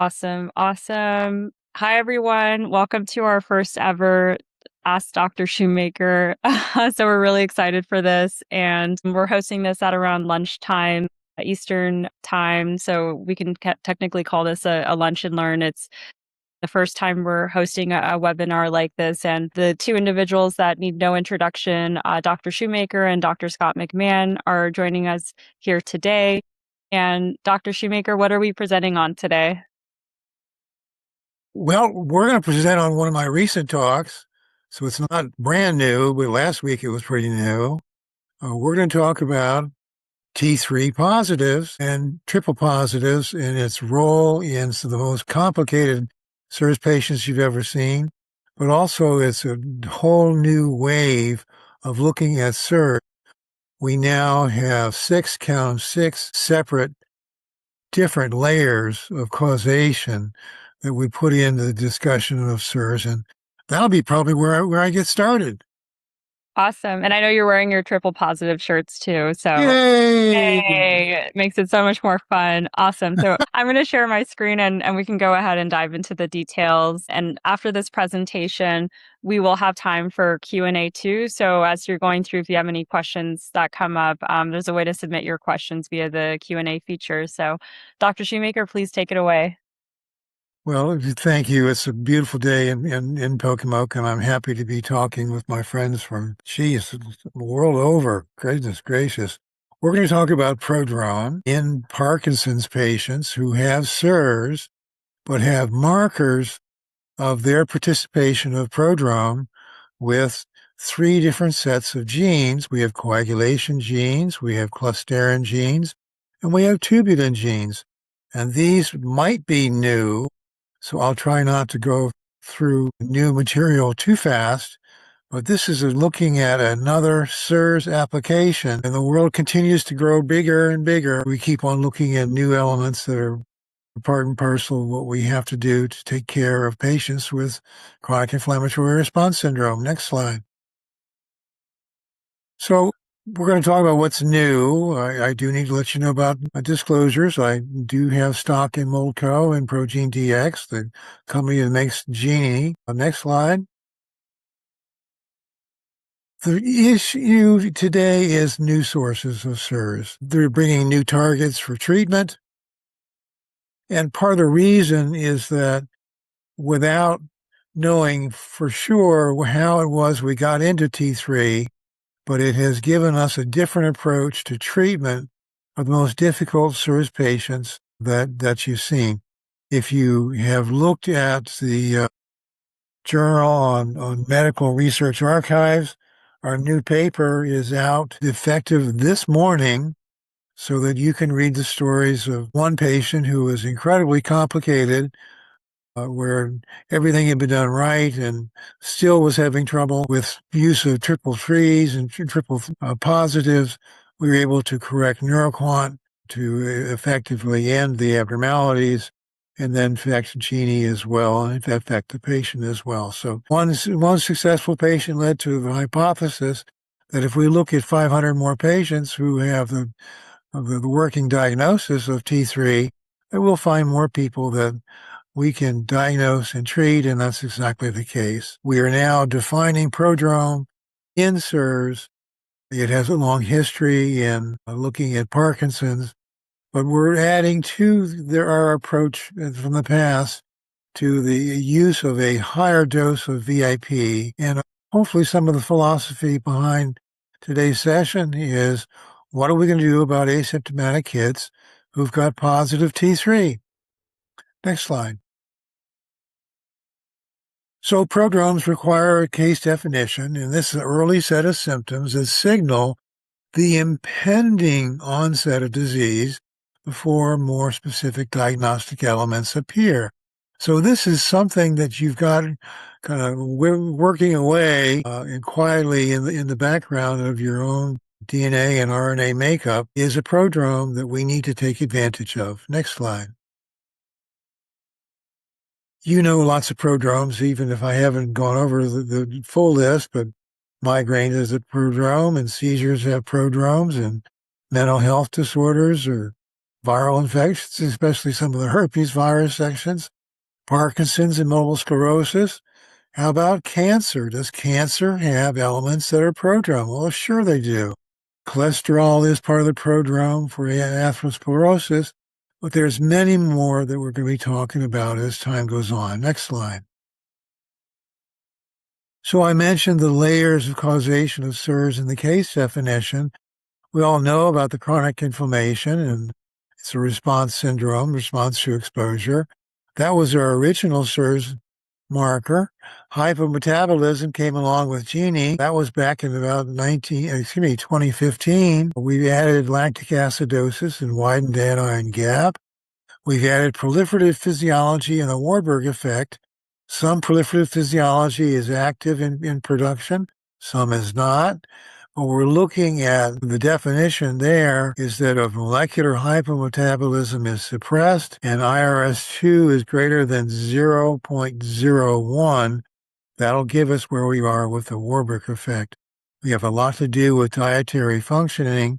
Awesome. Awesome. Hi, everyone. Welcome to our first ever Ask Dr. Shoemaker. So we're really excited for this. And we're hosting this at around lunchtime, Eastern time. So we can technically call this a lunch and learn. It's the first time we're hosting a webinar like this. And the two individuals that need no introduction, Dr. Shoemaker and Dr. Scott McMahon, are joining us here today. And Dr. Shoemaker, what are we presenting on today? Well, we're going to present on one of my recent talks. So it's not brand new, but last week it was pretty new. We're going to talk about T3 positives and triple positives and its role in some of the most complicated CIRS patients you've ever seen, but also it's a whole new wave of looking at CIRS. We now have six separate different layers of causation that we put into the discussion of CIRS, and that'll be probably where I get started. Awesome. And I know you're wearing your triple positive shirts too. So Yay! yay, it makes it so much more fun. Awesome. So I'm going to share my screen and we can go ahead and dive into the details. And after this presentation, we will have time for Q&A too. So as you're going through, if you have any questions that come up, there's a way to submit your questions via the Q&A feature. So Dr. Shoemaker, please take it away. Well, thank you. It's a beautiful day in Pocomoke, and I'm happy to be talking with my friends from, the world over. Goodness gracious. We're going to talk about prodrome in Parkinson's patients who have CIRS, but have markers of their participation of prodrome with three different sets of genes. We have coagulation genes, we have clusterin genes, and we have tubulin genes. And these might be new, so I'll try not to go through new material too fast, but this is looking at another CIRS application, and the world continues to grow bigger and bigger. We keep on looking at new elements that are part and parcel of what we have to do to take care of patients with chronic inflammatory response syndrome. Next slide. So we're going to talk about what's new. I do need to let you know about my disclosures. I do have stock in MoldCo and Protein DX, the company that makes Genie. Next slide. The issue today is new sources of CIRS. They're bringing new targets for treatment. And part of the reason is that without knowing for sure how it was we got into T3, but it has given us a different approach to treatment of the most difficult CIRS patients that you've seen. If you have looked at the journal on medical research archives, our new paper is out effective this morning so that you can read the stories of one patient who was incredibly complicated, where everything had been done right and still was having trouble with use of triple threes and triple positives. We were able to correct neuroquant to effectively end the abnormalities and then affect Genie as well, and affect the patient as well. So one successful patient led to the hypothesis that if we look at 500 more patients who have the working diagnosis of T3, that we'll find more people that we can diagnose and treat, and that's exactly the case. We are now defining prodrome in CIRS. It has a long history in looking at Parkinson's, but we're adding to our approach from the past to the use of a higher dose of VIP. And hopefully some of the philosophy behind today's session is, what are we going to do about asymptomatic kids who've got positive T3? Next slide. So prodromes require a case definition, and this is an early set of symptoms that signal the impending onset of disease before more specific diagnostic elements appear. So this is something that you've got kind of working away and quietly in the background of your own DNA and RNA makeup is a prodrome that we need to take advantage of. Next slide. You know lots of prodromes, even if I haven't gone over the full list, but migraine is a prodrome, and seizures have prodromes, and mental health disorders are viral infections, especially some of the herpes virus sections, Parkinson's and multiple sclerosis. How about cancer? Does cancer have elements that are prodrome? Well, sure they do. Cholesterol is part of the prodrome for atherosclerosis, but there's many more that we're going to be talking about as time goes on. Next slide. So I mentioned the layers of causation of CIRS in the case definition. We all know about the chronic inflammation, and it's a response syndrome, response to exposure. That was our original CIRS marker. Hypometabolism came along with Gini. That was back in about 2015. We've added lactic acidosis and widened anion gap. We've added proliferative physiology and the Warburg effect. Some proliferative physiology is active in production, some is not. What we're looking at, the definition there is that if molecular hypometabolism is suppressed and IRS2 is greater than 0.01, that'll give us where we are with the Warburg effect. We have a lot to do with dietary functioning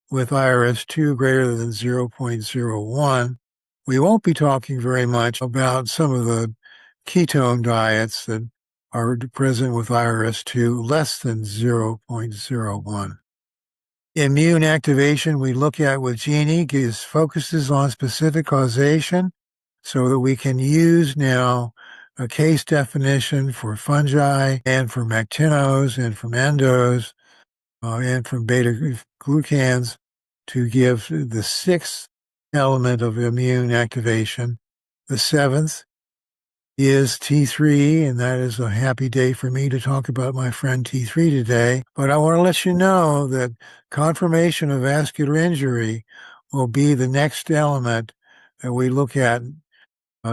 with IRS2 greater than 0.01. We won't be talking very much about some of the ketone diets that are present with IRS2 less than 0.01. Immune activation we look at with Gini focuses on specific causation so that we can use now a case definition for fungi and from actinos and from endos and from beta-glucans to give the sixth element of immune activation. The seventh is T3, and that is a happy day for me to talk about my friend T3 today. But I want to let you know that confirmation of vascular injury will be the next element that we look at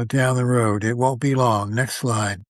down the road. It won't be long. Next slide.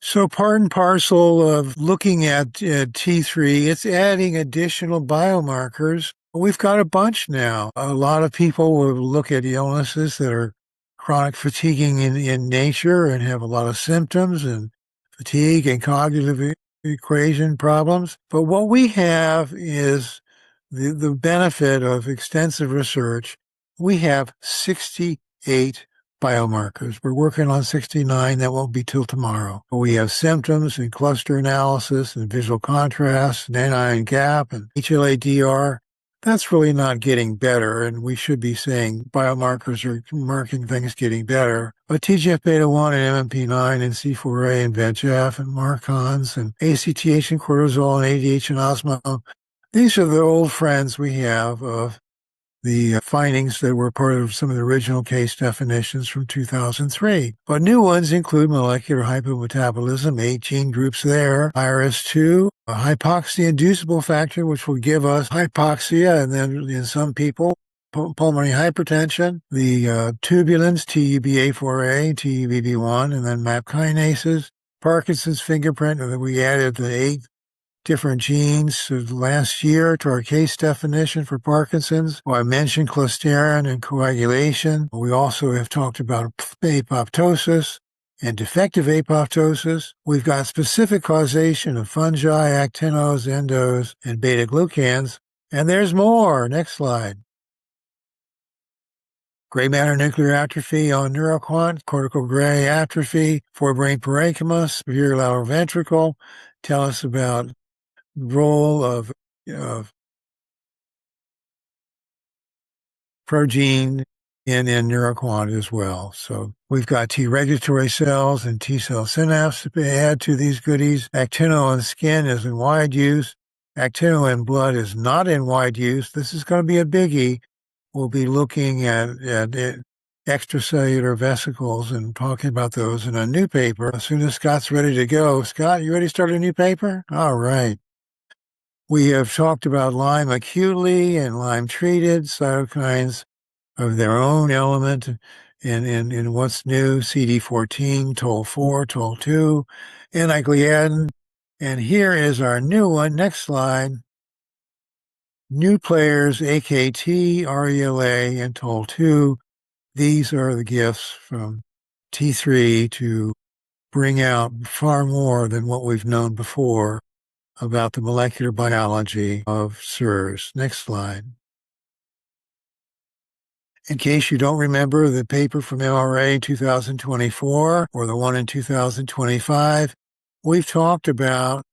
So part and parcel of looking at T3, it's adding additional biomarkers. We've got a bunch now. A lot of people will look at illnesses that are chronic fatiguing in nature and have a lot of symptoms and fatigue and cognitive equation problems. But what we have is the benefit of extensive research. We have 68 biomarkers. We're working on 69. That won't be till tomorrow. We have symptoms and cluster analysis and visual contrast and anion gap and HLA-DR. That's really not getting better, and we should be saying biomarkers are marking things getting better. But TGF-beta1 and MMP9 and C4A and VEGF and Marcons and ACTH and cortisol and ADH and osmo, these are the old friends we have of the findings that were part of some of the original case definitions from 2003. But new ones include molecular hypometabolism, 8 gene groups there, IRS2, a hypoxia-inducible factor, which will give us hypoxia, and then in some people, pulmonary hypertension, the tubulins, TUBA4A, TUBB1, and then MAP kinases, Parkinson's fingerprint, and then we added the 8 different genes last year to our case definition for Parkinson's. Well, I mentioned cholesterol and coagulation. We also have talked about apoptosis and defective apoptosis. We've got specific causation of fungi, actinos, endos, and beta-glucans. And there's more. Next slide. Gray matter nuclear atrophy on neuroquant, cortical gray atrophy, forebrain parenchyma, superior lateral ventricle. Tell us about role of protein in neuroquant as well. So we've got T regulatory cells and T cell synapse to add to these goodies. Actino in skin is in wide use. Actino in blood is not in wide use. This is going to be a biggie. We'll be looking at extracellular vesicles and talking about those in a new paper as soon as Scott's ready to go. Scott, you ready to start a new paper? All right. We have talked about Lyme acutely and Lyme treated, cytokines of their own element in what's new, CD14, TOL4, TOL2, antigliadin. And here is our new one. Next slide. New players, AKT, RELA, and TOL2. These are the gifts from T3 to bring out far more than what we've known before about the molecular biology of CIRS. Next slide. In case you don't remember the paper from MRA 2024 or the one in 2025, we've talked about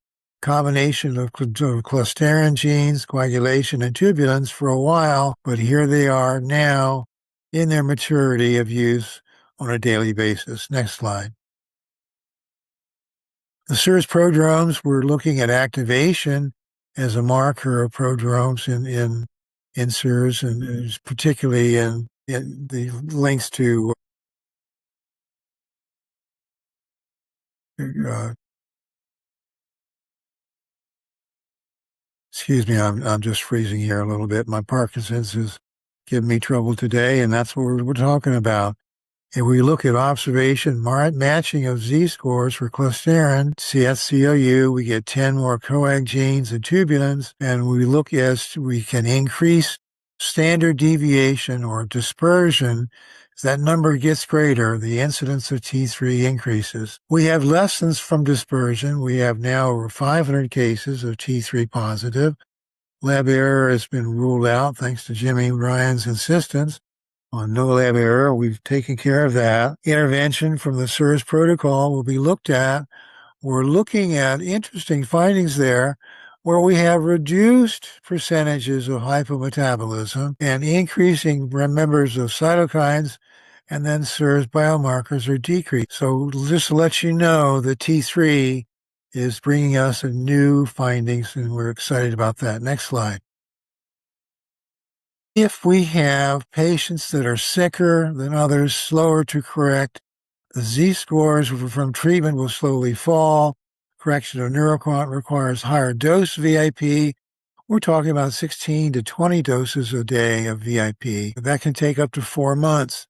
combination of clusterin genes, coagulation, and tubulins for a while, but here they are now in their maturity of use on a daily basis. Next slide. The CIRS prodromes, we're looking at activation as a marker of prodromes in CIRS, and particularly in the links to excuse me, I'm just freezing here a little bit. My Parkinson's is giving me trouble today, and that's what we're talking about. If we look at observation matching of Z-scores for clusterin, CSCOU, we get 10 more coag genes and tubulins, and we look as we can increase standard deviation or dispersion. As that number gets greater, the incidence of T3 increases. We have lessons from dispersion. We have now over 500 cases of T3 positive. Lab error has been ruled out thanks to Jimmy Ryan's insistence on no lab error. We've taken care of that. Intervention from the CIRS protocol will be looked at. We're looking at interesting findings there where we have reduced percentages of hypometabolism and increasing numbers of cytokines, and then CIRS biomarkers are decreased. So just to let you know, the T3 is bringing us a new findings, and we're excited about that. Next slide. If we have patients that are sicker than others, slower to correct, the Z-scores from treatment will slowly fall. Correction of neuroquant requires higher dose VIP. We're talking about 16 to 20 doses a day of VIP. That can take up to 4 months.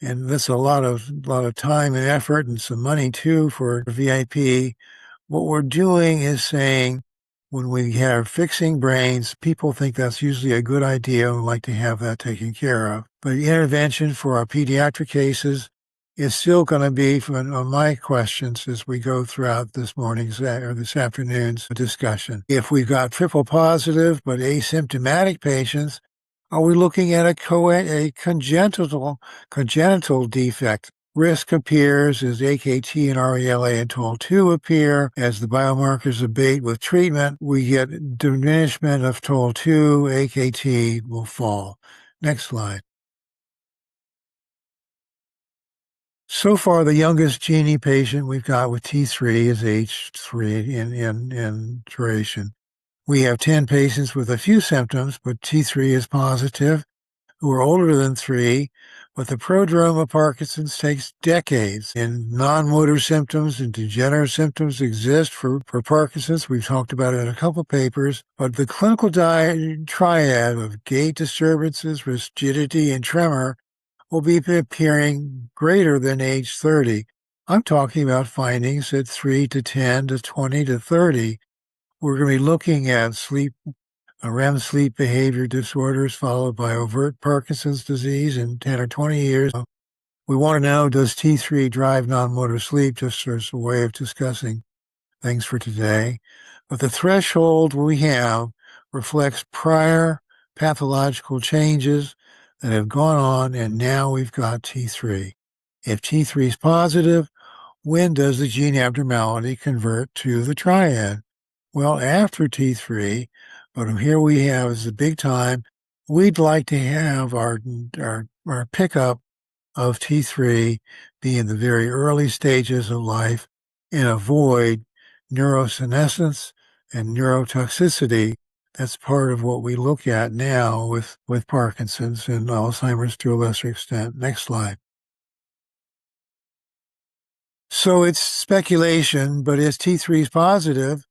And that's a lot of time and effort and some money too for VIP. What we're doing is saying, when we have fixing brains, people think that's usually a good idea and like to have that taken care of. But intervention for our pediatric cases is still going to be on my questions as we go throughout this morning's or this afternoon's discussion. If we've got triple positive but asymptomatic patients, are we looking at a congenital defect? Risk appears as AKT and RELA and TOL2 appear. As the biomarkers abate with treatment, we get diminishment of TOL2, AKT will fall. Next slide. So far, the youngest Genie patient we've got with T3 is age 3 in duration. We have 10 patients with a few symptoms, but T3 is positive, who are older than 3, but the prodrome of Parkinson's takes decades. And non-motor symptoms and degenerative symptoms exist for Parkinson's. We've talked about it in a couple papers, but the clinical triad of gait disturbances, rigidity, and tremor will be appearing greater than age 30. I'm talking about findings at 3 to 10 to 20 to 30. We're going to be looking at REM sleep behavior disorders followed by overt Parkinson's disease in 10 or 20 years. We want to know, does T3 drive non-motor sleep, just as a way of discussing things for today. But the threshold we have reflects prior pathological changes that have gone on, and now we've got T3. If T3 is positive, when does the gene abnormality convert to the triad? Well, after T3, but here we have is the big time. We'd like to have our pickup of T3 be in the very early stages of life and avoid neurosenescence and neurotoxicity. That's part of what we look at now with Parkinson's and Alzheimer's to a lesser extent. Next slide. So it's speculation, but as T3 is positive,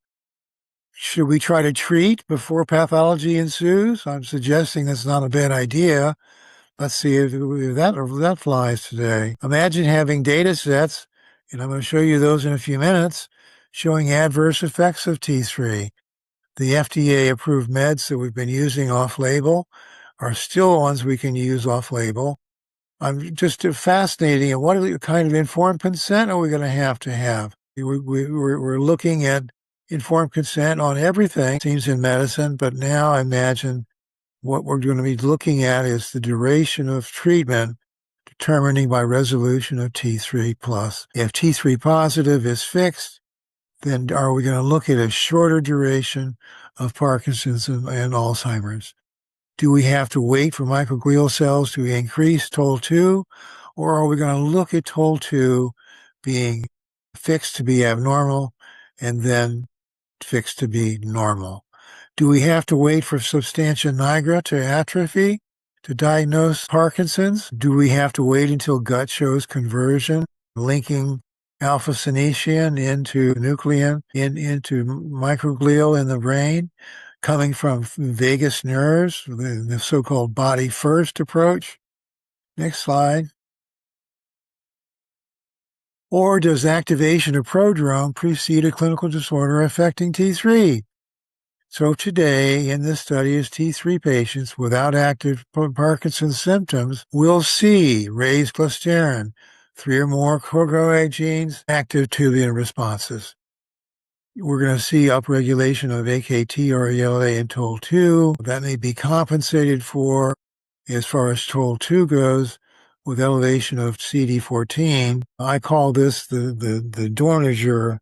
should we try to treat before pathology ensues? I'm suggesting that's not a bad idea. Let's see if that flies today. Imagine having data sets, and I'm going to show you those in a few minutes, showing adverse effects of T3. The FDA-approved meds that we've been using off-label are still ones we can use off-label. I'm just fascinating. And what kind of informed consent are we going to have? We're looking at informed consent on everything, it seems, in medicine, but now I imagine what we're going to be looking at is the duration of treatment determining by resolution of T3 plus. If T3 positive is fixed, then are we going to look at a shorter duration of Parkinson's and Alzheimer's? Do we have to wait for microglial cells to increase TOL2, or are we going to look at TOL2 being fixed to be abnormal and then fixed to be normal? Do we have to wait for substantia nigra to atrophy to diagnose Parkinson's? Do we have to wait until gut shows conversion, linking alpha-synuclein into nuclein, into microglial in the brain, coming from vagus nerves, the so-called body-first approach? Next slide. Or does activation of prodrome precede a clinical disorder affecting T3? So today, in this study, is T3 patients without active Parkinson's symptoms will see raised cholesterol, 3 or more coag genes, active tubulin responses. We're going to see upregulation of AKT, RELA, and TOL2. That may be compensated for, as far as TOL2 goes, with elevation of CD14. I call this the Dorniger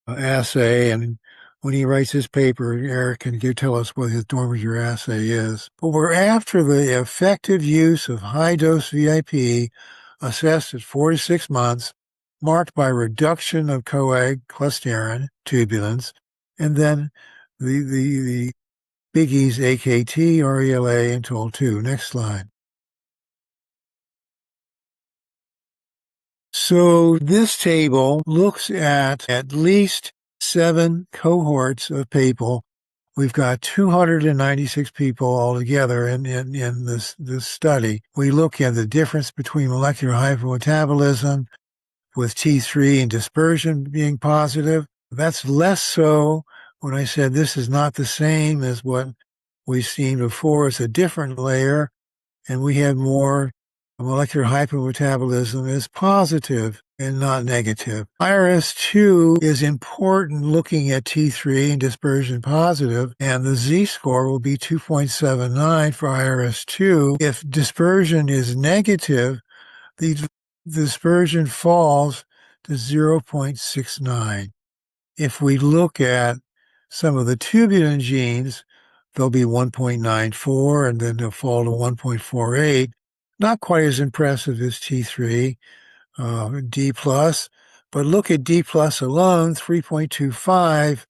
assay, and when he writes his paper, Eric can tell us what his Dorniger assay is. But we're after the effective use of high-dose VIP assessed at 4 to 6 months, marked by reduction of coag cholesterol tubulins, and then the biggies AKT, RELA, and TOL2. Next slide. So this table looks at least 7 cohorts of people. We've got 296 people altogether in this study. We look at the difference between molecular hypermetabolism with T3 and dispersion being positive. That's less so when I said this is not the same as what we've seen before. It's a different layer, and we have more molecular hypermetabolism is positive and not negative. CIRS-2 is important looking at T3 and dispersion positive, and the z-score will be 2.79 for CIRS-2. If dispersion is negative, the dispersion falls to 0.69. If we look at some of the tubulin genes, they'll be 1.94, and then they'll fall to 1.48. Not quite as impressive as T3, D+, but look at D+ alone, 3.25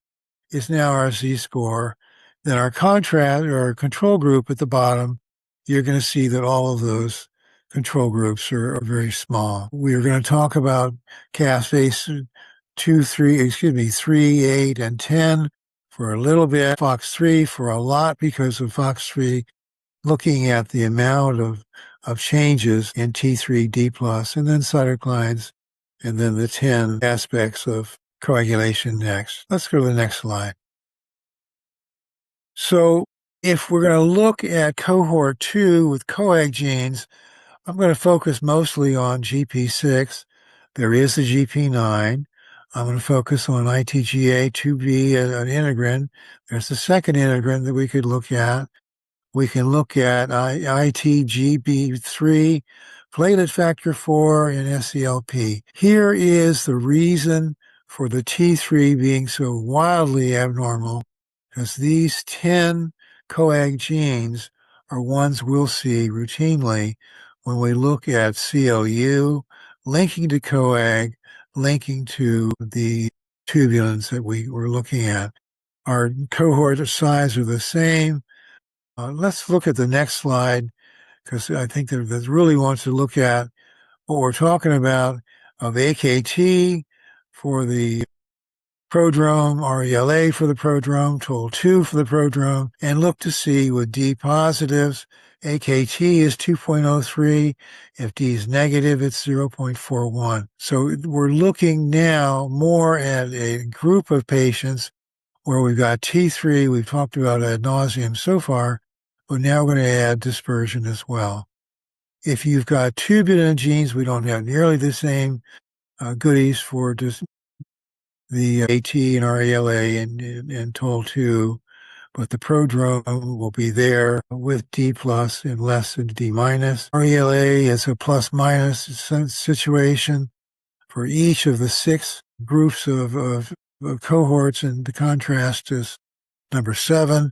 is now our z-score. Then our contrast, or our control group at the bottom, you're going to see that all of those control groups are very small. We are going to talk about caspase 3, 8, and 10 for a little bit, FOX3 for a lot because of FOX3 looking at the amount of changes in T3, D+, and then cytokines, and then the 10 aspects of coagulation next. Let's go to the next slide. So if we're going to look at cohort 2 with coag genes, I'm going to focus mostly on GP6. There is a GP9. I'm going to focus on ITGA, 2B, an integrin. There's the second integrin that we could look at. We can look at ITGB3, platelet factor 4, and SCLP. Here is the reason for the T3 being so wildly abnormal, because these 10 coag genes are ones we'll see routinely when we look at CLU, linking to coag, linking to the tubulins that we were looking at. Our cohort size are the same. Let's look at the next slide, because I think that really wants to look at what we're talking about of AKT for the prodrome, RELA for the prodrome, TOL2 for the prodrome, and look to see with D positives, AKT is 2.03. If D is negative, it's 0.41. So we're looking now more at a group of patients where we've got T3, we've talked about ad nauseum so far, but now we're going to add dispersion as well. If you've got tubulin genes, we don't have nearly the same goodies for the AT and RELA and TOL2, but the prodrome will be there with D plus and less than D minus. RELA is a plus minus situation for each of the 6 groups of cohorts, and the contrast is number 7.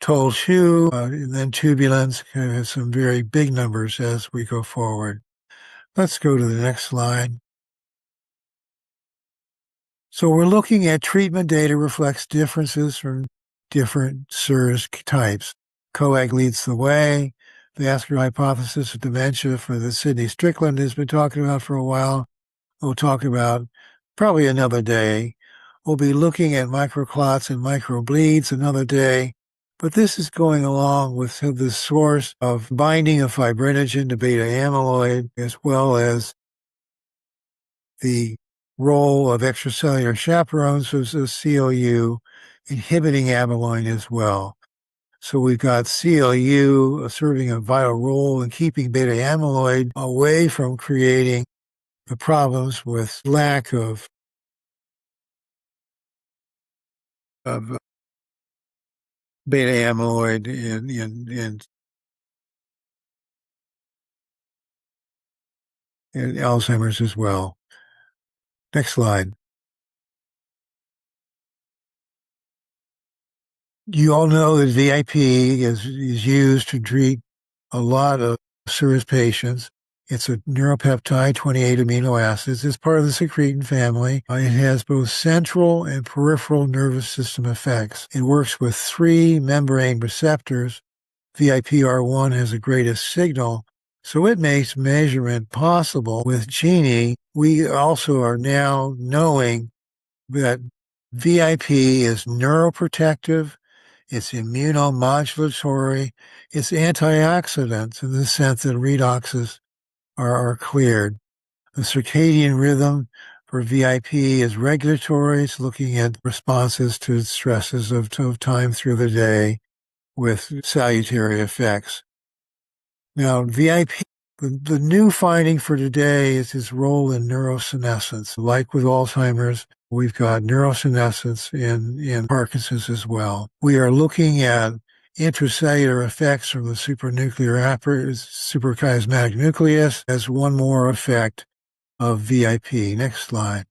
Told Shu, and then turbulence has some very big numbers as we go forward. Let's go to the next slide. So we're looking at treatment data reflects differences from different CIRS types. COAG leads the way. Vascular hypothesis of dementia for the Sidney Strickland has been talking about for a while. We'll talk about probably another day. We'll be looking at microclots and microbleeds another day. But this is going along with the source of binding of fibrinogen to beta amyloid, as well as the role of extracellular chaperones as a CLU inhibiting amyloid as well. So we've got CLU serving a vital role in keeping beta amyloid away from creating the problems with lack of beta amyloid in Alzheimer's as well. Next slide. You all know that VIP is used to treat a lot of CIRS patients. It's a neuropeptide, 28 amino acids. It's part of the secretin family. It has both central and peripheral nervous system effects. It works with 3 membrane receptors. VIPR1 has the greatest signal, so it makes measurement possible. With Genie, we also are now knowing that VIP is neuroprotective, it's immunomodulatory, it's antioxidants in the sense that redoxes are cleared. The circadian rhythm for VIP is regulatory. It's looking at responses to stresses of time through the day with salutary effects. Now, VIP, the new finding for today is its role in neurosenescence. Like with Alzheimer's, we've got neurosenescence in Parkinson's as well. We are looking at intracellular effects from the suprachiasmatic nucleus as one more effect of VIP. Next slide.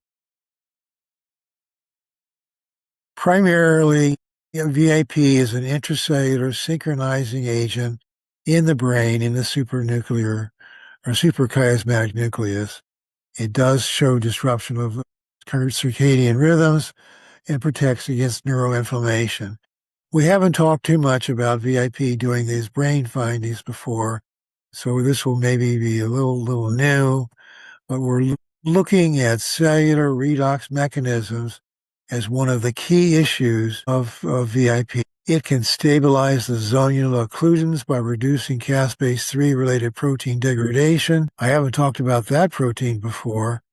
Primarily, VIP is an intracellular synchronizing agent in the brain in the supranuclear or suprachiasmatic nucleus. It does show disruption of circadian rhythms and protects against neuroinflammation. We haven't talked too much about VIP doing these brain findings before, so this will maybe be a little new, but we're looking at cellular redox mechanisms as one of the key issues of VIP. It can stabilize the zonal occlusions by reducing caspase-3 related protein degradation. I haven't talked about that protein before,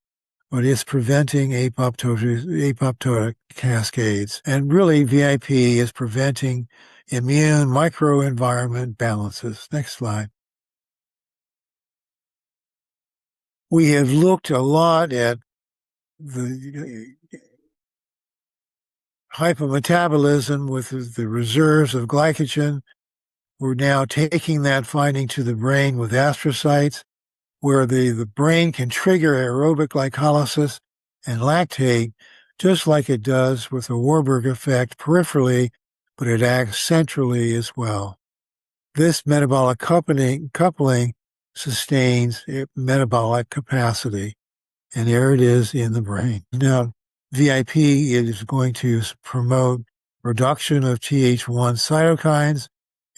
but it's preventing apoptotic cascades. And really, VIP is preventing immune microenvironment balances. Next slide. We have looked a lot at the hypometabolism with the reserves of glycogen. We're now taking that finding to the brain with astrocytes, where the brain can trigger aerobic glycolysis and lactate, just like it does with the Warburg effect peripherally, but it acts centrally as well. This metabolic coupling sustains metabolic capacity, and there it is in the brain. Now, VIP is going to promote reduction of Th1 cytokines.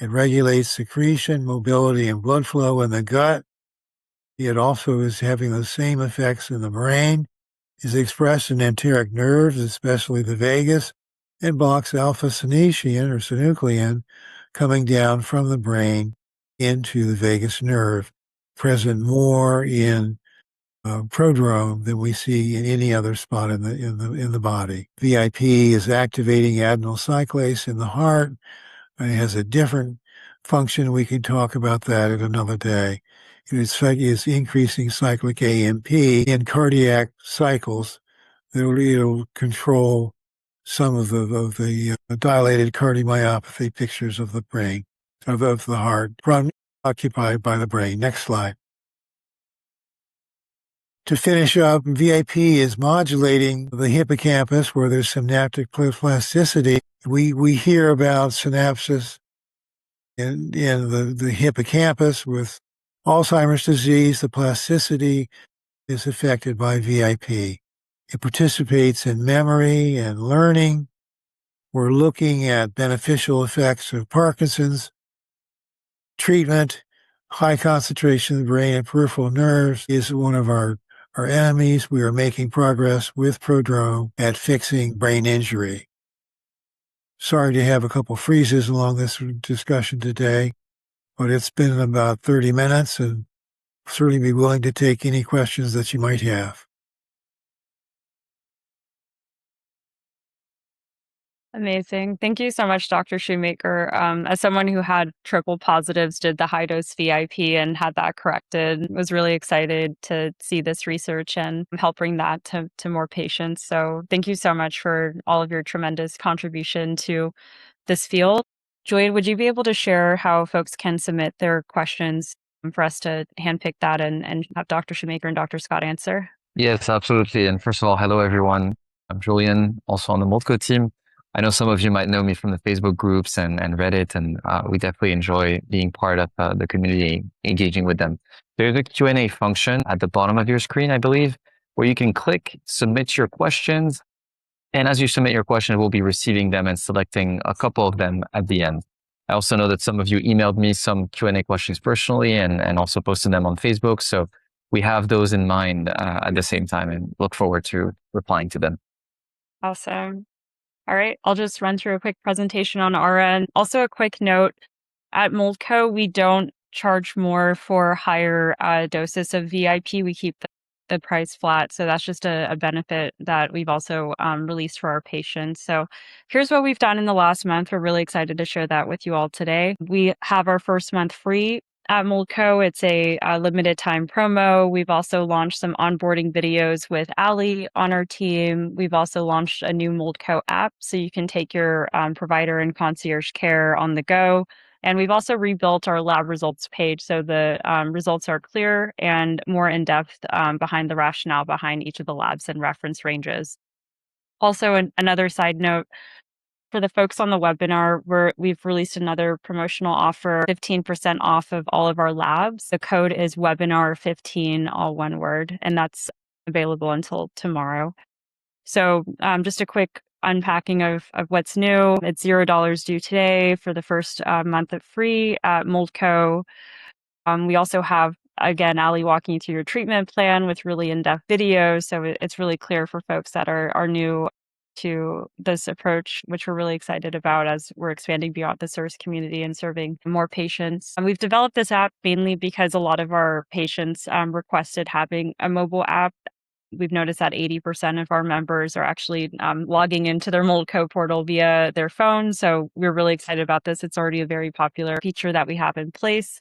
It regulates secretion, mobility, and blood flow in the gut. It also is having the same effects in the brain, is expressed in enteric nerves, especially the vagus, and blocks alpha-synuclein or synuclein coming down from the brain into the vagus nerve, present more in prodrome than we see in any other spot in the body. VIP is activating adenyl cyclase in the heart. It has a different function. We can talk about that at another day. It is increasing cyclic AMP in cardiac cycles. It'll control some of the dilated cardiomyopathy pictures of the brain, of the heart, occupied by the brain. Next slide. To finish up, VIP is modulating the hippocampus where there's synaptic plasticity. We hear about synapses in the hippocampus with Alzheimer's disease. The plasticity is affected by VIP. It participates in memory and learning. We're looking at beneficial effects of Parkinson's. Treatment, high concentration of the brain and peripheral nerves is one of our enemies. We are making progress with Prodrome at fixing brain injury. Sorry to have a couple freezes along this discussion today, but it's been about 30 minutes and certainly be willing to take any questions that you might have. Amazing. Thank you so much, Dr. Shoemaker. As someone who had triple positives, did the high dose VIP and had that corrected, was really excited to see this research and help bring that to more patients. So thank you so much for all of your tremendous contribution to this field. Julian, would you be able to share how folks can submit their questions for us to handpick that and have Dr. Shoemaker and Dr. Scott answer? Yes, absolutely. And first of all, hello, everyone. I'm Julian, also on the MoldCo team. I know some of you might know me from the Facebook groups and Reddit, and we definitely enjoy being part of the community, engaging with them. There's a Q&A function at the bottom of your screen, I believe, where you can click, submit your questions. And as you submit your question, we'll be receiving them and selecting a couple of them at the end. I also know that some of you emailed me some Q&A questions personally and also posted them on Facebook. So we have those in mind at the same time and look forward to replying to them. Awesome. All right, I'll just run through a quick presentation on our end. Also, a quick note, at MoldCo, we don't charge more for higher doses of VIP. We keep the price flat. So that's just a benefit that we've also released for our patients. So here's what we've done in the last month. We're really excited to share that with you all today. We have our first month free at MoldCo. It's a limited time promo. We've also launched some onboarding videos with Ali on our team. We've also launched a new MoldCo app so you can take your provider and concierge care on the go. And we've also rebuilt our lab results page so the results are clear and more in-depth behind the rationale behind each of the labs and reference ranges. Also, another side note, for the folks on the webinar, we've released another promotional offer, 15% off of all of our labs. The code is webinar15, all one word, and that's available until tomorrow. So just a quick unpacking of what's new. It's $0 due today for the first month of free at MoldCo. We also have, again, Ali walking you through your treatment plan with really in-depth videos. So it's really clear for folks that are new to this approach, which we're really excited about as we're expanding beyond the CIRS community and serving more patients. And we've developed this app mainly because a lot of our patients requested having a mobile app. We've noticed that 80% of our members are actually logging into their MoldCo portal via their phone. So we're really excited about this. It's already a very popular feature that we have in place.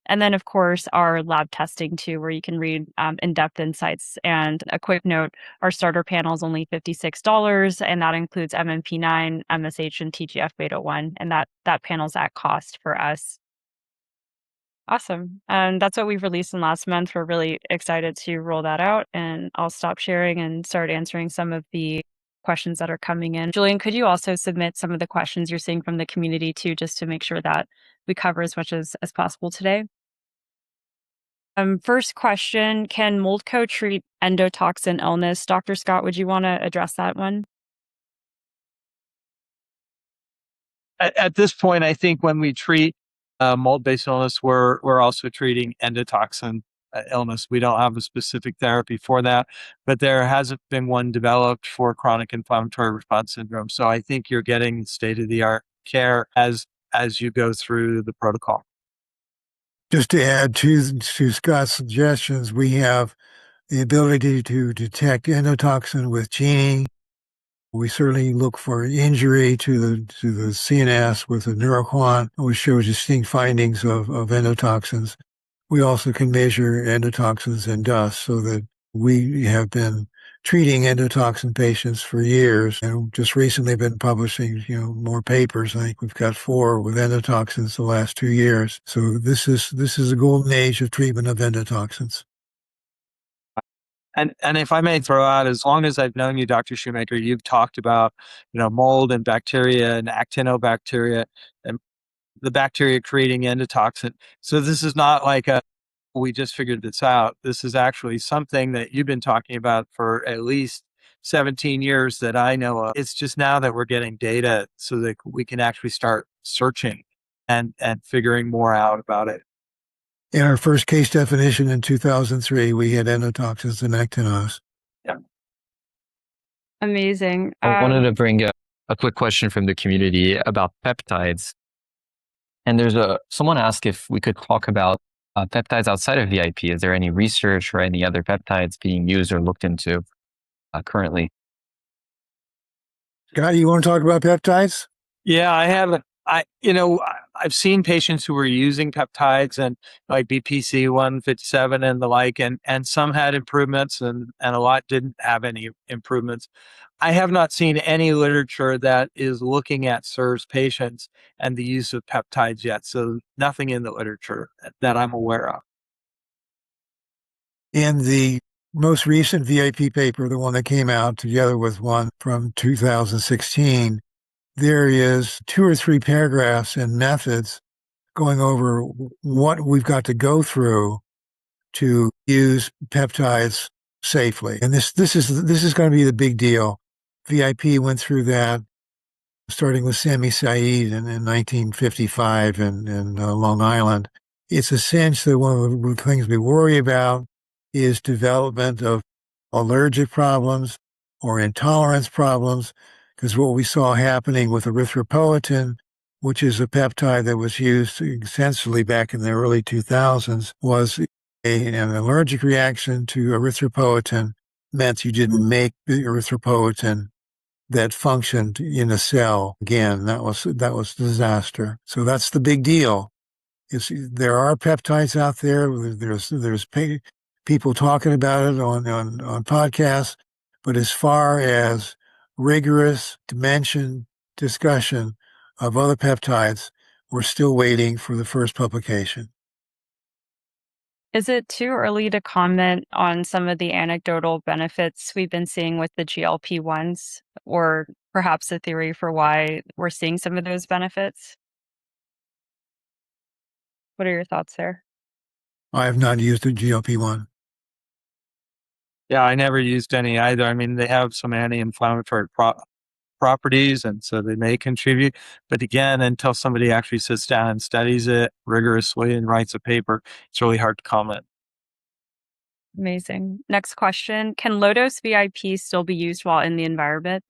And then, of course, our lab testing too, where you can read in-depth insights. And a quick note, our starter panel is only $56, and that includes MMP9, MSH, and TGF-beta1. And that panel's at cost for us. Awesome. And that's what we've released in last month. We're really excited to roll that out, and I'll stop sharing and start answering some of the questions that are coming in. Julian, could you also submit some of the questions you're seeing from the community too, just to make sure that we cover as much as possible today? First question, can MoldCo treat endotoxin illness? Dr. Scott, would you want to address that one? At this point, I think when we treat mold-based illness, we're also treating endotoxin illness. We don't have a specific therapy for that, but there hasn't been one developed for chronic inflammatory response syndrome. So I think you're getting state-of-the-art care as you go through the protocol. Just to add to Scott's suggestions, we have the ability to detect endotoxin with Genie. We certainly look for injury to the CNS with a neuroquant, which shows distinct findings of endotoxins. We also can measure endotoxins in dust so that we have been treating endotoxin patients for years, and just recently been publishing, more papers. I think we've got 4 with endotoxins the last 2 years. So this is a golden age of treatment of endotoxins. And if I may throw out, as long as I've known you, Dr. Shoemaker, you've talked about, mold and bacteria and actinobacteria and the bacteria creating endotoxin. So this is not like we just figured this out. This is actually something that you've been talking about for at least 17 years that I know of. It's just now that we're getting data so that we can actually start searching and figuring more out about it. In our first case definition in 2003, we had endotoxins and actinos. Yeah. Amazing. I wanted to bring a quick question from the community about peptides. And there's someone asked if we could talk about peptides outside of VIP. Is there any research or any other peptides being used or looked into currently? Scott, you want to talk about peptides? Yeah, I haven't. I've seen patients who were using peptides and like BPC 157 and the like, and some had improvements and a lot didn't have any improvements. I have not seen any literature that is looking at CIRS patients and the use of peptides yet. So nothing in the literature that I'm aware of. In the most recent VIP paper, the one that came out together with one from 2016, there is 2 or 3 paragraphs and methods going over what we've got to go through to use peptides safely. And this is going to be the big deal. VIP went through that, starting with Sami Said in 1955 in Long Island. It's essentially one of the things we worry about is development of allergic problems or intolerance problems, because what we saw happening with erythropoietin, which is a peptide that was used extensively back in the early 2000s, was an allergic reaction to erythropoietin meant you didn't make the erythropoietin that functioned in a cell. Again, that was disaster. So that's the big deal. There are peptides out there. There's people talking about it on podcasts, but as far as rigorous dimension discussion of other peptides, we're still waiting for the first publication. Is it too early to comment on some of the anecdotal benefits we've been seeing with the GLP-1s, or perhaps a theory for why we're seeing some of those benefits? What are your thoughts there? I have not used a GLP-1. Yeah, I never used any either. I mean, they have some anti-inflammatory properties, and so they may contribute. But again, until somebody actually sits down and studies it rigorously and writes a paper, it's really hard to comment. Amazing. Next question. Can low-dose VIP still be used while in the environment?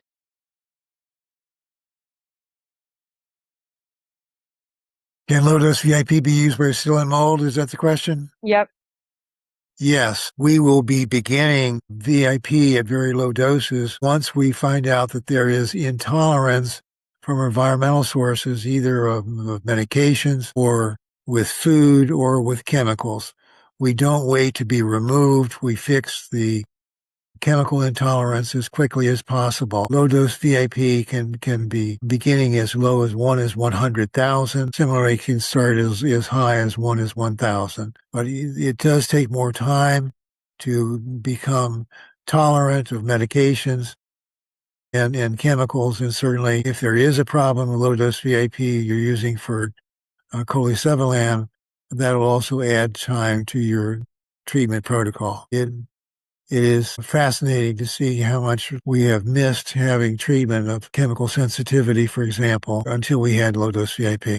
Can low-dose VIP be used where it's still in mold? Is that the question? Yep. Yes, we will be beginning VIP at very low doses once we find out that there is intolerance from environmental sources, either of medications or with food or with chemicals. We don't wait to be removed. We fix the chemical intolerance as quickly as possible. Low-dose VIP can be beginning as low as 1 is 100,000. Similarly, it can start as high as 1 is 1,000. But it does take more time to become tolerant of medications and chemicals. And certainly, if there is a problem with low-dose VIP you're using for cholesevelam, that'll also add time to your treatment protocol. It is fascinating to see how much we have missed having treatment of chemical sensitivity, for example, until we had low-dose VIP.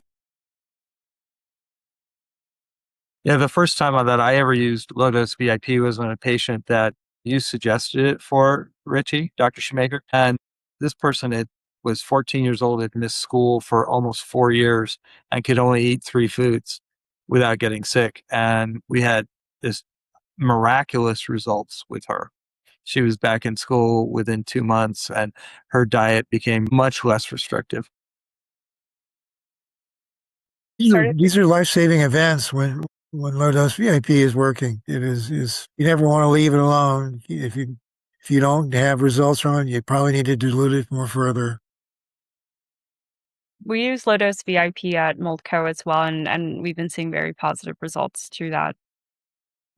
Yeah, the first time that I ever used low-dose VIP was when a patient that you suggested it for, Richie, Dr. Shoemaker, and this person was 14 years old, had missed school for almost 4 years and could only eat 3 foods without getting sick. And we had this miraculous results with her. She was back in school within 2 months and her diet became much less restrictive. These are life-saving events when low-dose VIP is working. It is you never want to leave it alone. If you If you don't have results from it, you probably need to dilute it more further. We use low-dose VIP at MoldCo as well, and we've been seeing very positive results through that.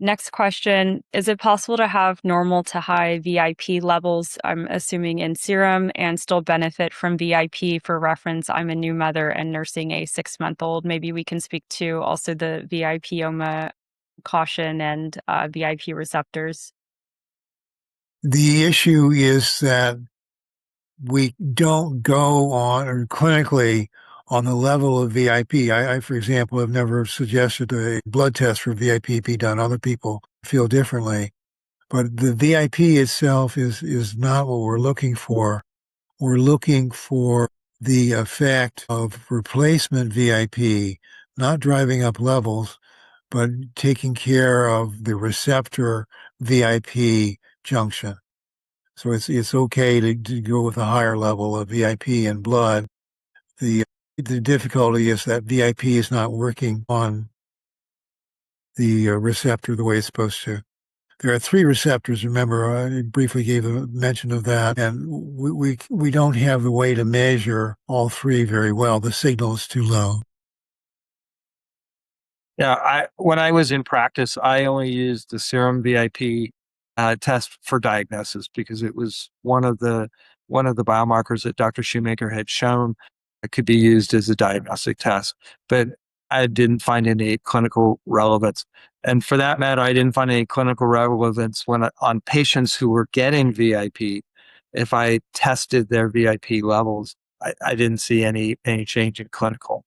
Next question, is it possible to have normal to high VIP levels, I'm assuming in serum, and still benefit from VIP? For reference, I'm a new mother and nursing a 6-month-old. Maybe we can speak to also the VIPoma caution and VIP receptors. The issue is that we don't go on or clinically on the level of VIP. I, for example, have never suggested a blood test for VIP be done. Other people feel differently. But the VIP itself is not what we're looking for. We're looking for the effect of replacement VIP, not driving up levels, but taking care of the receptor VIP junction. So it's okay to go with a higher level of VIP in blood. The difficulty is that VIP is not working on the receptor the way it's supposed to. There are 3 receptors. Remember, I briefly gave a mention of that, and we don't have the way to measure all 3 very well. The signal is too low. Yeah, when I was in practice, I only used the serum VIP test for diagnosis because it was one of the biomarkers that Dr. Shoemaker had shown it could be used as a diagnostic test, but I didn't find any clinical relevance. And for that matter, I didn't find any clinical relevance on patients who were getting VIP. If I tested their VIP levels, I didn't see any change in clinical.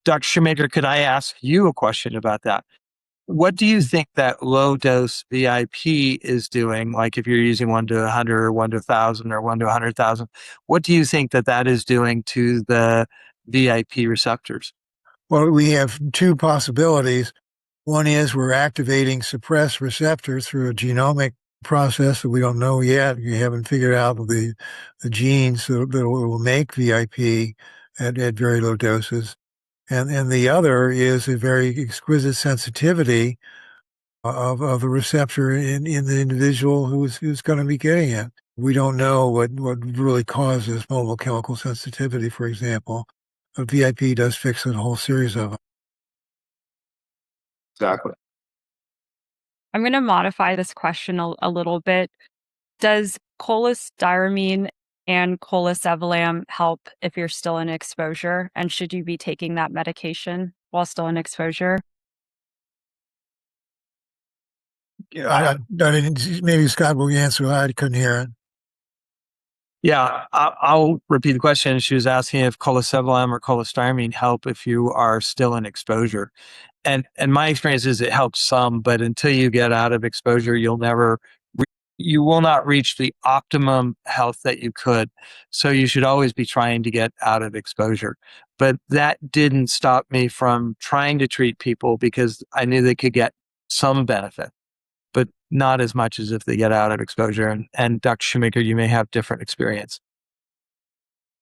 Dr. Shoemaker, could I ask you a question about that? What do you think that low dose VIP is doing? Like if you're using 1 to 100 or 1 to 1,000 or 1 to 100,000, what do you think that is doing to the VIP receptors? Well, we have 2 possibilities. One is we're activating suppressed receptors through a genomic process that we don't know yet. We haven't figured out the genes that will make VIP at very low doses. And the other is a very exquisite sensitivity of the receptor in the individual who's going to be getting it. We don't know what really causes mobile chemical sensitivity, for example. But VIP does fix a whole series of them. Exactly. I'm going to modify this question a little bit. Does cholestyramine and colesevelam help if you're still in exposure? And should you be taking that medication while still in exposure? I didn't, maybe Scott will answer. I couldn't hear it. Yeah, I'll repeat the question. She was asking if colesevelam or cholestyramine help if you are still in exposure. And my experience is it helps some, but until you get out of exposure, you will not reach the optimum health that you could. So you should always be trying to get out of exposure. But that didn't stop me from trying to treat people because I knew they could get some benefit, but not as much as if they get out of exposure. And Dr. Shoemaker, you may have different experience.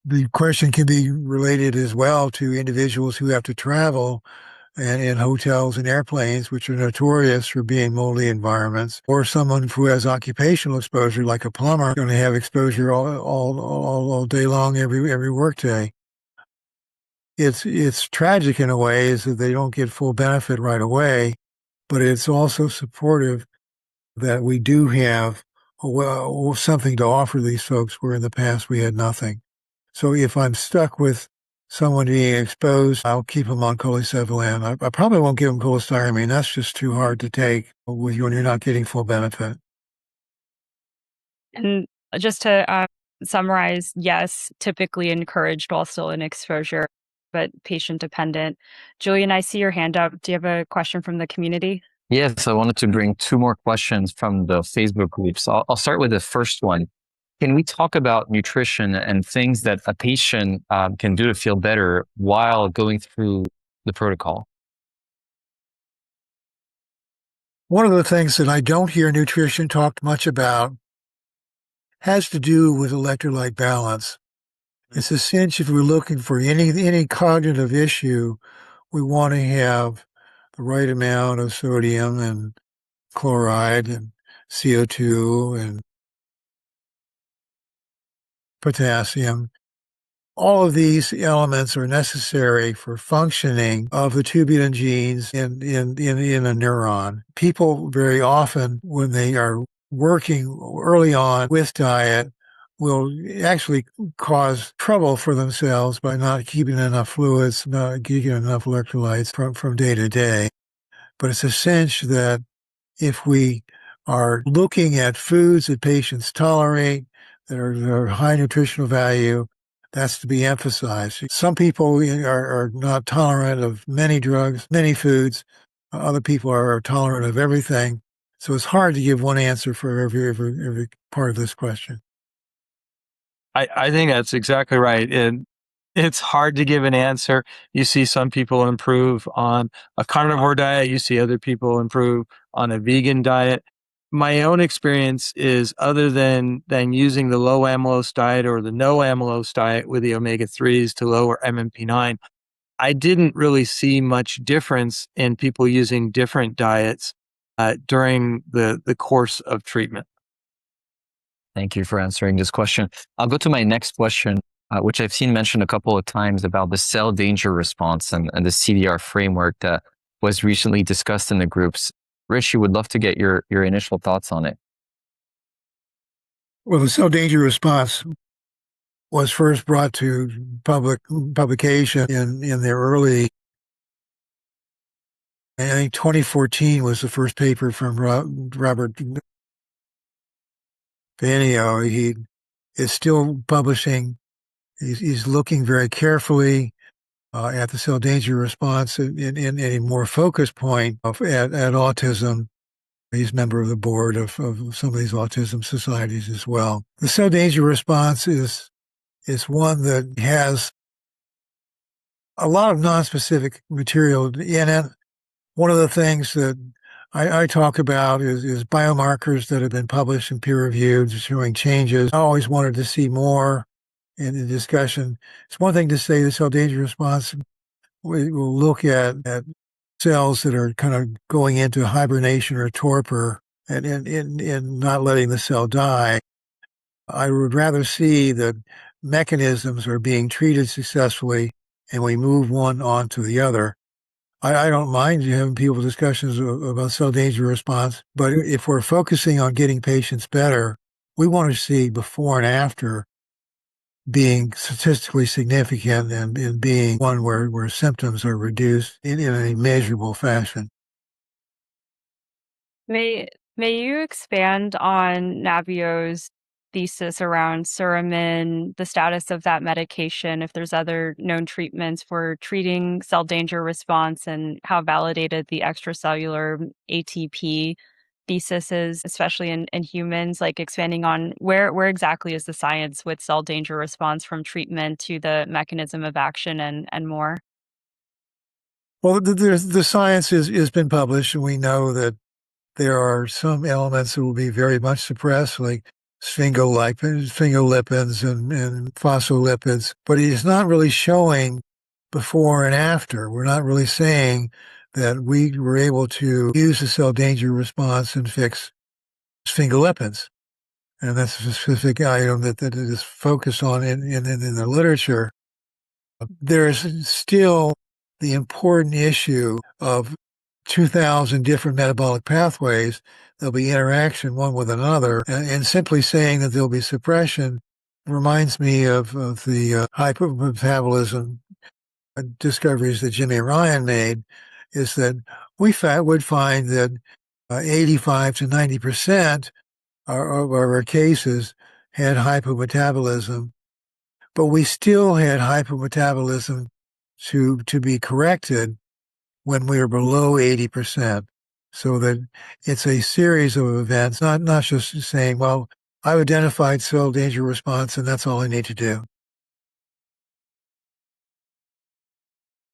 The question can be related as well to individuals who have to travel and in hotels and airplanes, which are notorious for being moldy environments, or someone who has occupational exposure, like a plumber, going to have exposure all day long, every workday. It's tragic in a way is that they don't get full benefit right away, but it's also supportive that we do have something to offer these folks where in the past we had nothing. So if I'm stuck with someone being exposed, I'll keep them on colesevelam. I probably won't give them cholestyramine. That's just too hard to take when you're not getting full benefit. And just to summarize, yes, typically encouraged while still in exposure, but patient dependent. Julian, I see your hand up. Do you have a question from the community? Yes, I wanted to bring 2 more questions from the Facebook group. So I'll start with the first one. Can we talk about nutrition and things that a patient can do to feel better while going through the protocol? One of the things that I don't hear nutrition talked much about has to do with electrolyte balance. It's a cinch if we're looking for any cognitive issue, we want to have the right amount of sodium and chloride and CO2 and potassium. All of these elements are necessary for functioning of the tubulin genes in a neuron. People very often, when they are working early on with diet, will actually cause trouble for themselves by not keeping enough fluids, not getting enough electrolytes from day to day. But it's essential that if we are looking at foods that patients tolerate, that are high nutritional value, that's to be emphasized. Some people are not tolerant of many drugs, many foods. Other people are tolerant of everything. So it's hard to give one answer for every part of this question. I think that's exactly right. And it's hard to give an answer. You see some people improve on a carnivore diet. You see other people improve on a vegan diet. My own experience is, other than using the low amylose diet or the no amylose diet with the omega-3s to lower MMP9, I didn't really see much difference in people using different diets during the course of treatment. Thank you for answering this question. I'll go to my next question, which I've seen mentioned a couple of times, about the cell danger response and the CDR framework that was recently discussed in the groups. Rich, you would love to get your initial thoughts on it. Well, the cell danger response was first brought to publication in the early, I think 2014 was the first paper from Robert Vanio. He is still publishing. He's looking very carefully at the cell danger response in a more focused point at autism. He's a member of the board of some of these autism societies as well. The cell danger response is one that has a lot of nonspecific material in it. One of the things that I talk about is biomarkers that have been published and peer-reviewed showing changes. I always wanted to see more in the discussion. It's one thing to say the cell danger response. We will look at cells that are kind of going into hibernation or torpor and not letting the cell die. I would rather see that mechanisms are being treated successfully and we move one on to the other. I don't mind having people discussions about cell danger response, but if we're focusing on getting patients better, we want to see before and after being statistically significant and being one where symptoms are reduced in a measurable fashion. May you expand on Nabio's thesis around Suramin, the status of that medication, if there's other known treatments for treating cell danger response, and how validated the extracellular ATP thesis is, especially in humans, like expanding on where exactly is the science with cell danger response from treatment to the mechanism of action and more? Well, the science has been published, and we know that there are some elements that will be very much suppressed, like sphingolipins and phospholipids, but it is not really showing before and after. We're not really saying that we were able to use the cell danger response and fix sphingolipins. And that's a specific item that it is focused on in the literature. There's still the important issue of 2,000 different metabolic pathways. There'll be interaction one with another. And simply saying that there'll be suppression reminds me of the hypermetabolism discoveries that Jimmy Ryan made, is that we would find that 85 to 90% of our cases had hypometabolism, but we still had hypometabolism to be corrected when we are below 80%. So that it's a series of events, not just saying, well, I've identified cell danger response and that's all I need to do.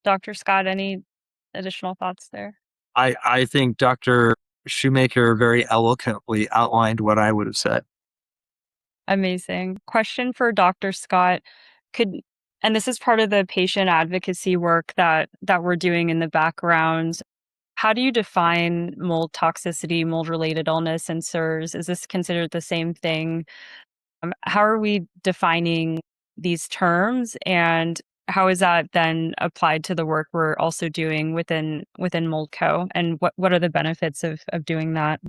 Dr. Scott, any additional thoughts there? I think Dr. Shoemaker very eloquently outlined what I would have said. Amazing. Question for Dr. Scott. And this is part of the patient advocacy work that we're doing in the background. How do you define mold toxicity, mold-related illness, and CIRS? Is this considered the same thing? How are we defining these terms, and how is that then applied to the work we're also doing within MoldCo? And what are the benefits of doing that?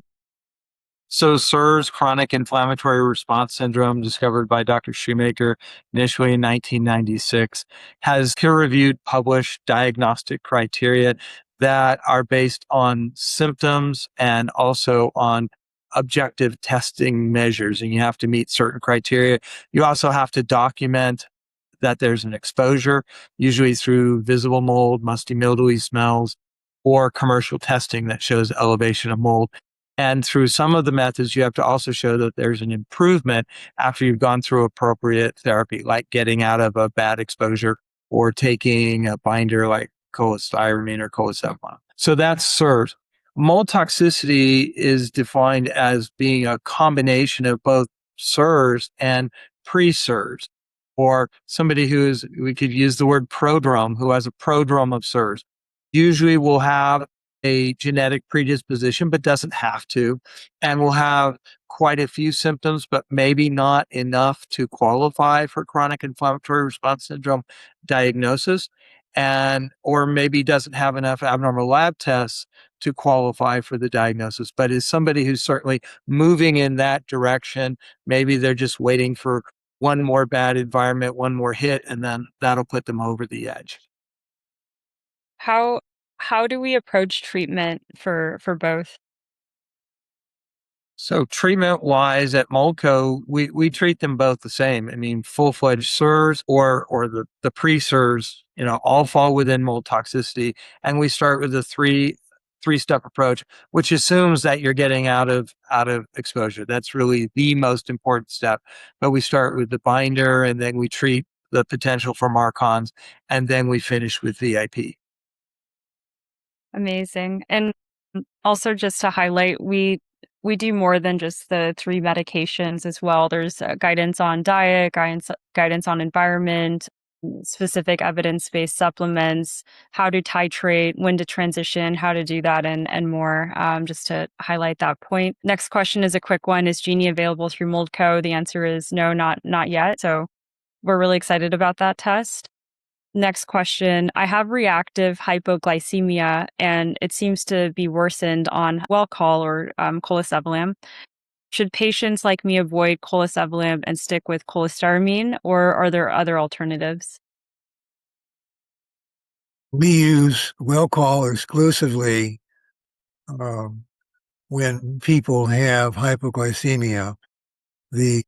So CIRS, chronic inflammatory response syndrome, discovered by Dr. Shoemaker initially in 1996, has peer-reviewed, published diagnostic criteria that are based on symptoms and also on objective testing measures. And you have to meet certain criteria. You also have to document that there's an exposure, usually through visible mold, musty, mildewy smells, or commercial testing that shows elevation of mold. And through some of the methods, you have to also show that there's an improvement after you've gone through appropriate therapy, like getting out of a bad exposure or taking a binder like cholestyramine or cholecycline. So that's CIRS. Mold toxicity is defined as being a combination of both CIRS and pre-CIRS, or somebody we could use the word prodrome, who has a prodrome of CIRS. Usually will have a genetic predisposition, but doesn't have to, and will have quite a few symptoms, but maybe not enough to qualify for chronic inflammatory response syndrome diagnosis, and or maybe doesn't have enough abnormal lab tests to qualify for the diagnosis, but is somebody who's certainly moving in that direction. Maybe they're just waiting for one more bad environment, one more hit, and then that'll put them over the edge. How do we approach treatment for both? So treatment wise at MoldCo, we treat them both the same. I mean, full-fledged CIRS or the pre-CIRS, all fall within mold toxicity. And we start with a three-step approach, which assumes that you're getting out of exposure. That's really the most important step. But we start with the binder, and then we treat the potential for MARCONs, and then we finish with VIP. Amazing. And also, just to highlight, we do more than just the 3 medications as well. There's guidance on diet, guidance on environment, specific evidence-based supplements, how to titrate, when to transition, how to do that, and more, just to highlight that point. Next question is a quick one. Is Genie available through MoldCo? The answer is no, not yet. So we're really excited about that test. Next question. I have reactive hypoglycemia, and it seems to be worsened on Welchol or colesevelam. Should patients like me avoid colesevelam and stick with cholestyramine, or are there other alternatives? We use Welchol exclusively um, when people have hypoglycemia. The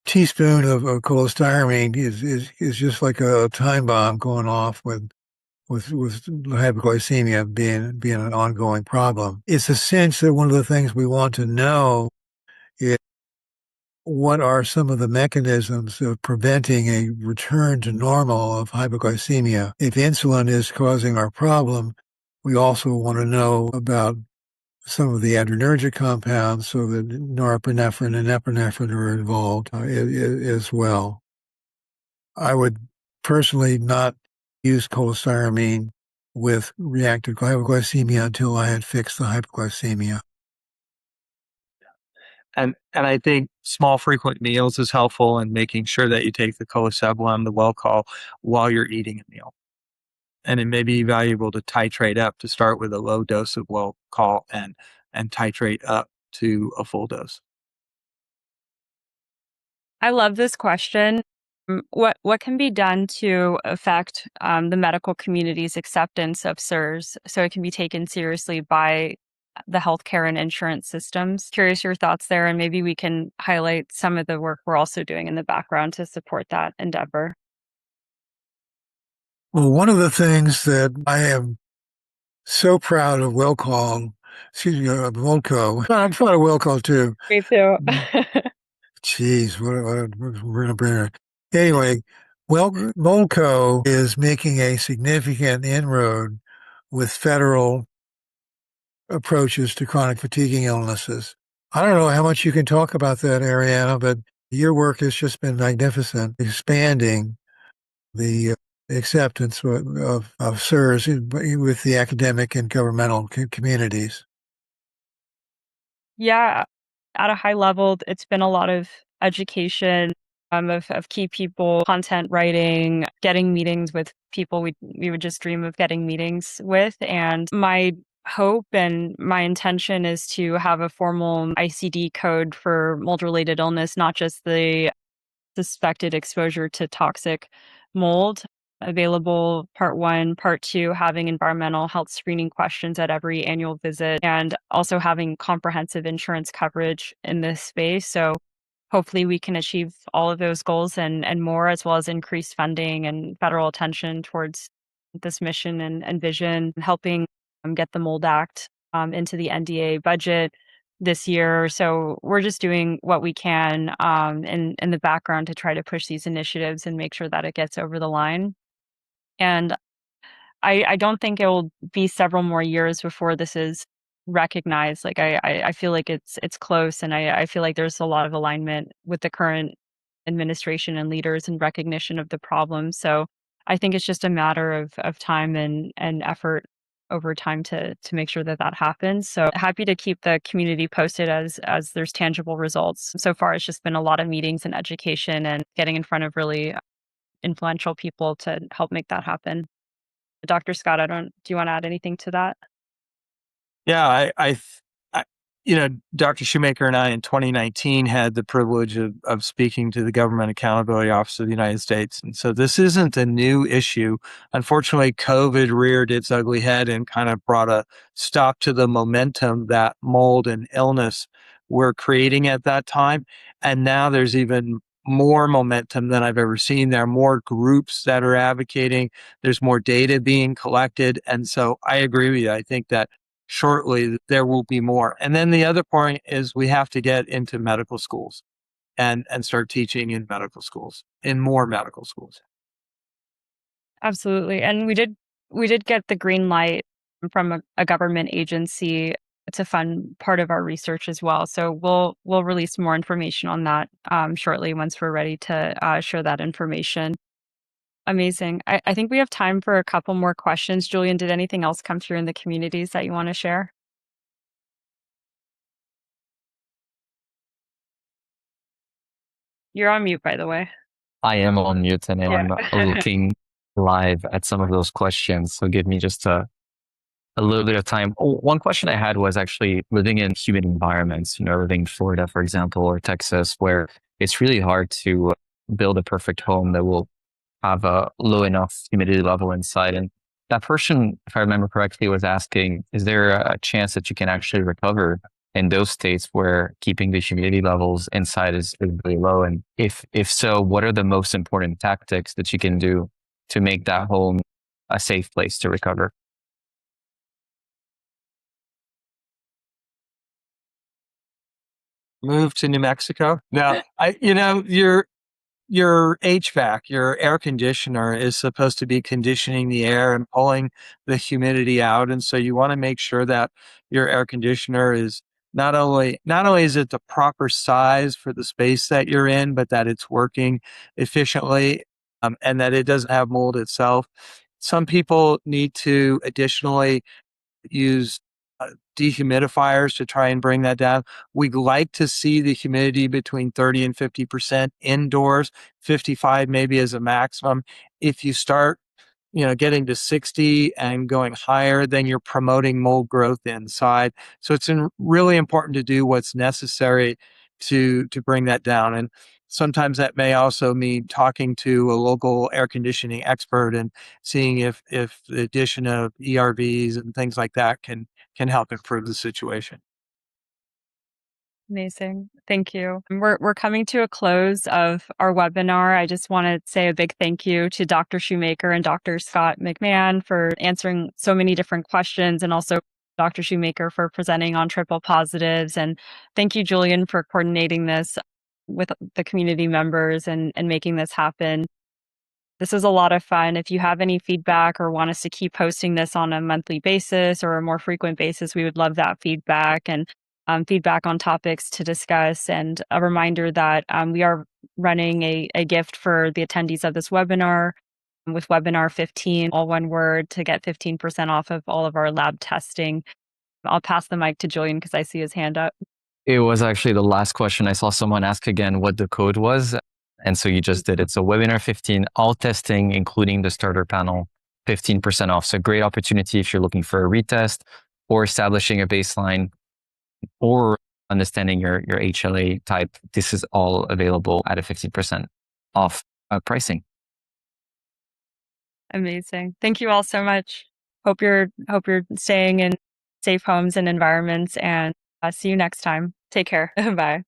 teaspoon of cholestyramine is just like a time bomb going off with hypoglycemia being an ongoing problem. It's a cinch that one of the things we want to know is what are some of the mechanisms of preventing a return to normal of hypoglycemia. If insulin is causing our problem, we also want to know about some of the adrenergic compounds, so that norepinephrine and epinephrine are involved as well. I would personally not use cholestyramine with reactive hypoglycemia until I had fixed the hypoglycemia. And I think small frequent meals is helpful in making sure that you take the colesevelam, the Welchol, while you're eating a meal. And it may be valuable to titrate up, to start with a low dose of Welchol and titrate up to a full dose. I love this question. What can be done to affect the medical community's acceptance of CIRS so it can be taken seriously by the healthcare and insurance systems? Curious your thoughts there, and maybe we can highlight some of the work we're also doing in the background to support that endeavor. Well, one of the things that I am so proud of MoldCo. I'm proud of Welchol too. Me too. Jeez, we're going to bring her. Anyway, MoldCo is making a significant inroad with federal approaches to chronic fatiguing illnesses. I don't know how much you can talk about that, Ariana, but your work has just been magnificent, expanding the acceptance of CIRS with the academic and governmental communities. Yeah, at a high level, it's been a lot of education of key people, content writing, getting meetings with people we would just dream of getting meetings with. And my hope and my intention is to have a formal ICD code for mold-related illness, not just the suspected exposure to toxic mold. Available part one, part two, having environmental health screening questions at every annual visit, and also having comprehensive insurance coverage in this space. So hopefully we can achieve all of those goals and more, as well as increased funding and federal attention towards this mission and vision, helping get the Mold Act into the NDA budget this year. So we're just doing what we can in the background to try to push these initiatives and make sure that it gets over the line. And I don't think it will be several more years before this is recognized. Like I feel like it's close, and I feel like there's a lot of alignment with the current administration and leaders and recognition of the problem. So I think it's just a matter of time and effort over time to make sure that that happens. So happy to keep the community posted as there's tangible results. So far, it's just been a lot of meetings and education and getting in front of really influential people to help make that happen. Dr. Scott, do you want to add anything to that? Yeah, I Dr. Shoemaker and I in 2019 had the privilege of speaking to the Government Accountability Office of the United States. And so this isn't a new issue. Unfortunately, COVID reared its ugly head and kind of brought a stop to the momentum that mold and illness were creating at that time. And now there's even more momentum than I've ever seen. There are more groups that are advocating. There's more data being collected. And so I agree with you. I think that shortly there will be more. And then the other point is we have to get into medical schools and start teaching in medical schools, in more medical schools. Absolutely. And we did get the green light from a government agency to fund part of our research as well. So we'll release more information on that shortly once we're ready to share that information. Amazing. I think we have time for a couple more questions. Julian, did anything else come through in the communities that you want to share? You're on mute, by the way. I am on mute and Yeah. I'm looking live at some of those questions. So give me just a little bit of time. Oh, one question I had was actually living in humid environments, living in Florida, for example, or Texas, where it's really hard to build a perfect home that will have a low enough humidity level inside. And that person, if I remember correctly, was asking, is there a chance that you can actually recover in those states where keeping the humidity levels inside is really low? And if so, what are the most important tactics that you can do to make that home a safe place to recover? Move to New Mexico? No, your HVAC, your air conditioner is supposed to be conditioning the air and pulling the humidity out. And so you want to make sure that your air conditioner is not only is it the proper size for the space that you're in, but that it's working efficiently, and that it doesn't have mold itself. Some people need to additionally use dehumidifiers to try and bring that down. We'd like to see the humidity between 30 and 50% indoors, 55 maybe as a maximum. If you start, getting to 60 and going higher, then you're promoting mold growth inside. So it's really important to do what's necessary to bring that down. And sometimes that may also mean talking to a local air conditioning expert and seeing if the addition of ERVs and things like that can help improve the situation. Amazing. Thank you. We're coming to a close of our webinar. I just want to say a big thank you to Dr. Shoemaker and Dr. Scott McMahon for answering so many different questions, and also Dr. Shoemaker for presenting on triple positives. And thank you, Julian, for coordinating this with the community members and making this happen. This is a lot of fun. If you have any feedback or want us to keep posting this on a monthly basis or a more frequent basis, we would love that feedback and feedback on topics to discuss. And a reminder that we are running a gift for the attendees of this webinar with webinar 15, all one word, to get 15% off of all of our lab testing. I'll pass the mic to Julian because I see his hand up. It was actually the last question. I saw someone ask again what the code was. And so you just did it. So webinar 15, all testing, including the starter panel, 15% off. So great opportunity if you're looking for a retest or establishing a baseline or understanding your HLA type. This is all available at a 15% off pricing. Amazing. Thank you all so much. Hope you're staying in safe homes and environments, and see you next time. Take care. Bye.